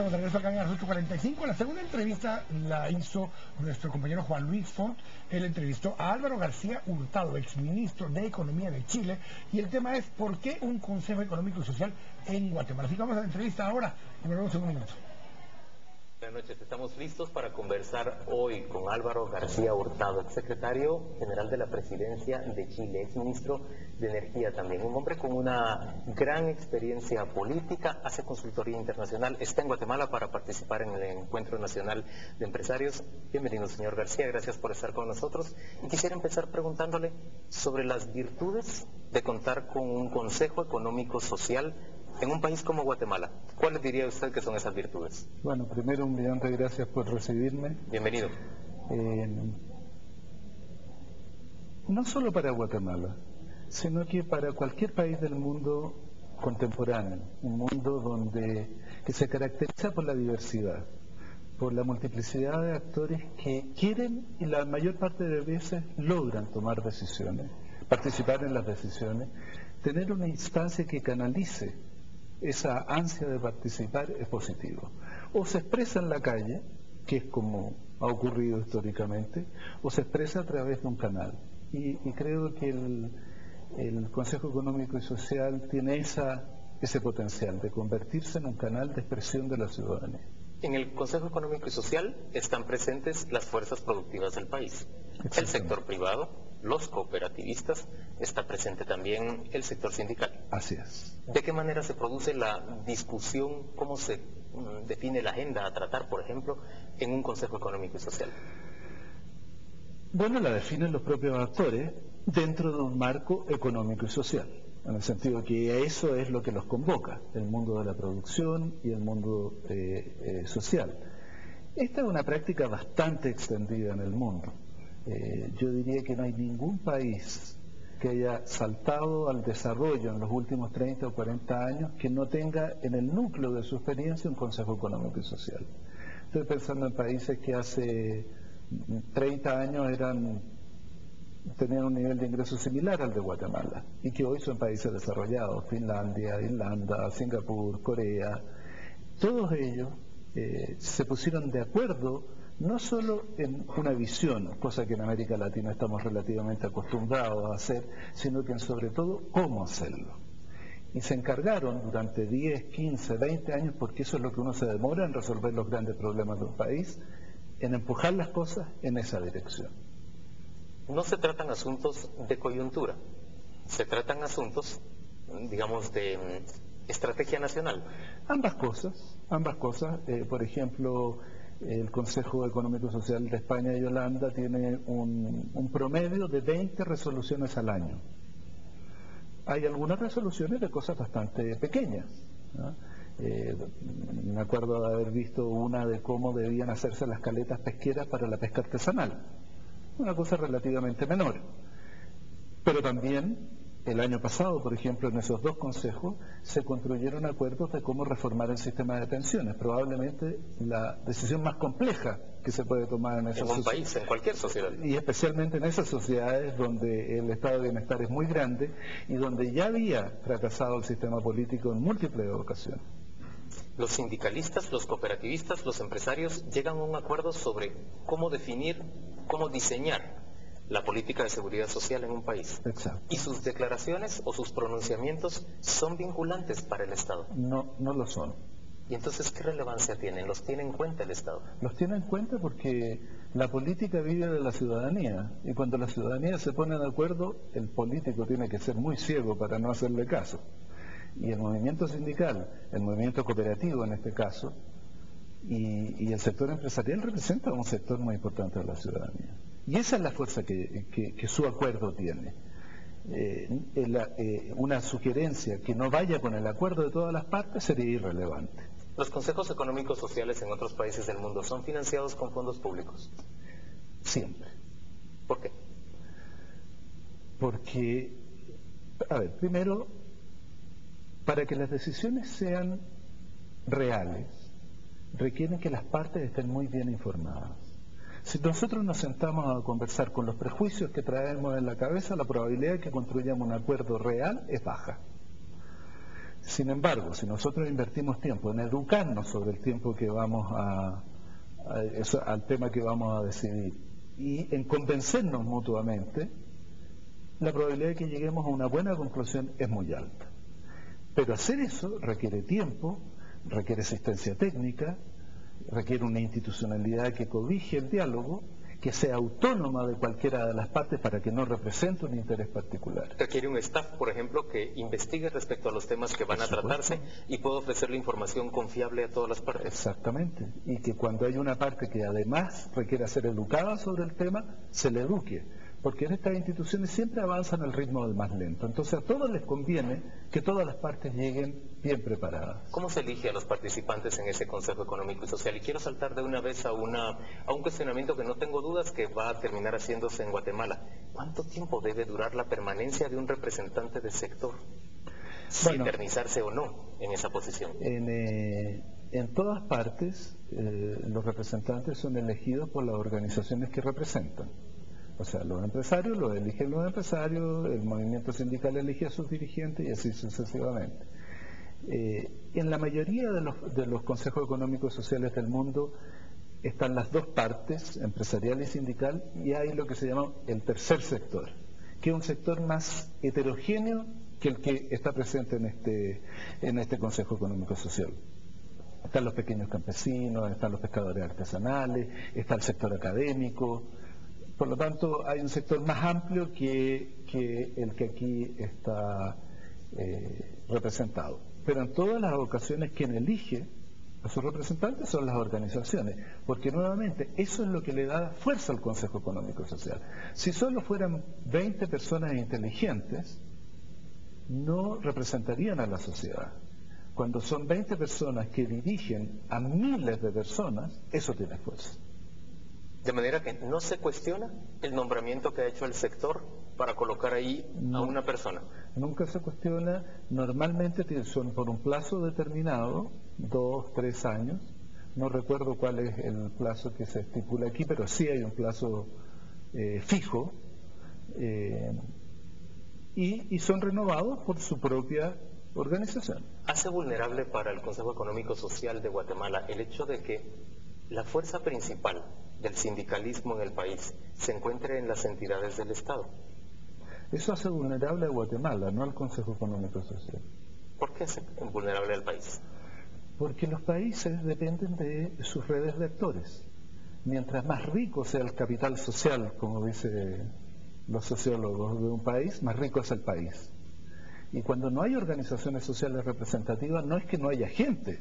estamos de regreso acá en las 8:45. La segunda entrevista la hizo nuestro compañero Juan Luis Font. Él entrevistó a Álvaro García Hurtado, exministro de Economía de Chile, y el tema es ¿por qué un Consejo Económico y Social en Guatemala? Así que vamos a la entrevista ahora y volvemos en un minuto. Buenas noches, estamos listos para conversar hoy con Álvaro García Hurtado, exsecretario general de la Presidencia de Chile, exministro de Energía también, un hombre con una gran experiencia política, hace consultoría internacional, está en Guatemala para participar en el Encuentro Nacional de Empresarios. Bienvenido, señor García, gracias por estar con nosotros. Y quisiera empezar preguntándole sobre las virtudes de contar con un Consejo Económico Social en un país como Guatemala. ¿Cuáles diría usted que son esas virtudes? Bueno, primero un millón de gracias por recibirme. Bienvenido. No solo para Guatemala, sino que para cualquier país del mundo contemporáneo, un mundo que se caracteriza por la diversidad, por la multiplicidad de actores que quieren y la mayor parte de veces logran tomar decisiones, participar en las decisiones, tener una instancia que canalice esa ansia de participar es positivo. O se expresa en la calle, que es como ha ocurrido históricamente, o se expresa a través de un canal. Y creo que el Consejo Económico y Social tiene ese potencial de convertirse en un canal de expresión de la ciudadanía. En el Consejo Económico y Social están presentes las fuerzas productivas del país, el sector privado, los cooperativistas, está presente también el sector sindical. Así es. ¿De qué manera se produce la discusión? ¿Cómo se define la agenda a tratar, por ejemplo, en un Consejo Económico y Social? Bueno, la definen los propios actores dentro de un marco económico y social, en el sentido que eso es lo que los convoca, el mundo de la producción y el mundo social. Esta es una práctica bastante extendida en el mundo. Yo diría que no hay ningún país que haya saltado al desarrollo en los últimos 30 o 40 años que no tenga en el núcleo de su experiencia un Consejo Económico y Social. Estoy pensando en países que hace 30 años tenían un nivel de ingreso similar al de Guatemala y que hoy son países desarrollados: Finlandia, Irlanda, Singapur, Corea. Todos ellos se pusieron de acuerdo no solo en una visión, cosa que en América Latina estamos relativamente acostumbrados a hacer, sino que sobre todo cómo hacerlo. Y se encargaron durante 10, 15, 20 años, porque eso es lo que uno se demora en resolver los grandes problemas de un país, en empujar las cosas en esa dirección. No se tratan asuntos de coyuntura, se tratan asuntos, digamos, de estrategia nacional. Ambas cosas. Por ejemplo, el Consejo Económico y Social de España y Holanda tiene un promedio de 20 resoluciones al año. Hay algunas resoluciones de cosas bastante pequeñas, ¿no? Me acuerdo de haber visto una de cómo debían hacerse las caletas pesqueras para la pesca artesanal, una cosa relativamente menor. Pero también el año pasado, por ejemplo, en esos dos consejos se construyeron acuerdos de cómo reformar el sistema de pensiones, probablemente la decisión más compleja que se puede tomar en esas un país, en cualquier sociedad. Y especialmente en esas sociedades donde el estado de bienestar es muy grande y donde ya había fracasado el sistema político en múltiples ocasiones. Los sindicalistas, los cooperativistas, los empresarios llegan a un acuerdo sobre cómo definir, cómo diseñar la política de seguridad social en un país. Exacto. ¿Y sus declaraciones o sus pronunciamientos son vinculantes para el Estado? No, no lo son. ¿Y entonces qué relevancia tienen? ¿Los tiene en cuenta el Estado? Los tiene en cuenta porque la política vive de la ciudadanía, y cuando la ciudadanía se pone de acuerdo, el político tiene que ser muy ciego para no hacerle caso. Y el movimiento sindical, el movimiento cooperativo en este caso, y el sector empresarial representa un sector muy importante de la ciudadanía. Y esa es la fuerza que su acuerdo tiene. Una sugerencia que no vaya con el acuerdo de todas las partes sería irrelevante. ¿Los consejos económicos sociales en otros países del mundo son financiados con fondos públicos? Siempre. ¿Por qué? Porque, a ver, primero, para que las decisiones sean reales, requieren que las partes estén muy bien informadas. Si nosotros nos sentamos a conversar con los prejuicios que traemos en la cabeza, la probabilidad de que construyamos un acuerdo real es baja. Sin embargo, si nosotros invertimos tiempo en educarnos sobre el tiempo que vamos al tema que vamos a decidir y en convencernos mutuamente, la probabilidad de que lleguemos a una buena conclusión es muy alta. Pero hacer eso requiere tiempo, requiere asistencia técnica, requiere una institucionalidad que cobije el diálogo, que sea autónoma de cualquiera de las partes para que no represente un interés particular. Requiere un staff, por ejemplo, que investigue respecto a los temas que van a tratarse y pueda ofrecerle información confiable a todas las partes. Exactamente, y que cuando hay una parte que además requiera ser educada sobre el tema, se le eduque, porque en estas instituciones siempre avanzan al ritmo del más lento. Entonces a todos les conviene que todas las partes lleguen bien preparadas. ¿Cómo se elige a los participantes en ese Consejo Económico y Social? Y quiero saltar de una vez a un cuestionamiento que no tengo dudas que va a terminar haciéndose en Guatemala. ¿Cuánto tiempo debe durar la permanencia de un representante del sector? Si eternizarse o no en esa posición. En todas partes los representantes son elegidos por las organizaciones que representan. O sea, los empresarios los eligen los empresarios, el movimiento sindical elige a sus dirigentes y así sucesivamente. En la mayoría de los consejos económicos y sociales del mundo están las dos partes, empresarial y sindical, y hay lo que se llama el tercer sector, que es un sector más heterogéneo que el que está presente en este Consejo Económico y Social. Están los pequeños campesinos, están los pescadores artesanales, está el sector académico. Por lo tanto, hay un sector más amplio que el que aquí está representado. Pero en todas las ocasiones quien elige a sus representantes son las organizaciones, porque nuevamente eso es lo que le da fuerza al Consejo Económico y Social. Si solo fueran 20 personas inteligentes, no representarían a la sociedad. Cuando son 20 personas que dirigen a miles de personas, eso tiene fuerza. De manera que no se cuestiona el nombramiento que ha hecho el sector para colocar ahí a una persona. Nunca se cuestiona, normalmente son por un plazo determinado, 2, 3 años, no recuerdo cuál es el plazo que se estipula aquí, pero sí hay un plazo fijo, y son renovados por su propia organización. ¿Hace vulnerable para el Consejo Económico Social de Guatemala el hecho de que la fuerza principal del sindicalismo en el país se encuentre en las entidades del Estado? Eso hace vulnerable a Guatemala, no al Consejo Económico Social. ¿Por qué hace vulnerable al país? Porque los países dependen de sus redes de actores. Mientras más rico sea el capital social, como dicen los sociólogos de un país, más rico es el país. Y cuando no hay organizaciones sociales representativas, no es que no haya gente,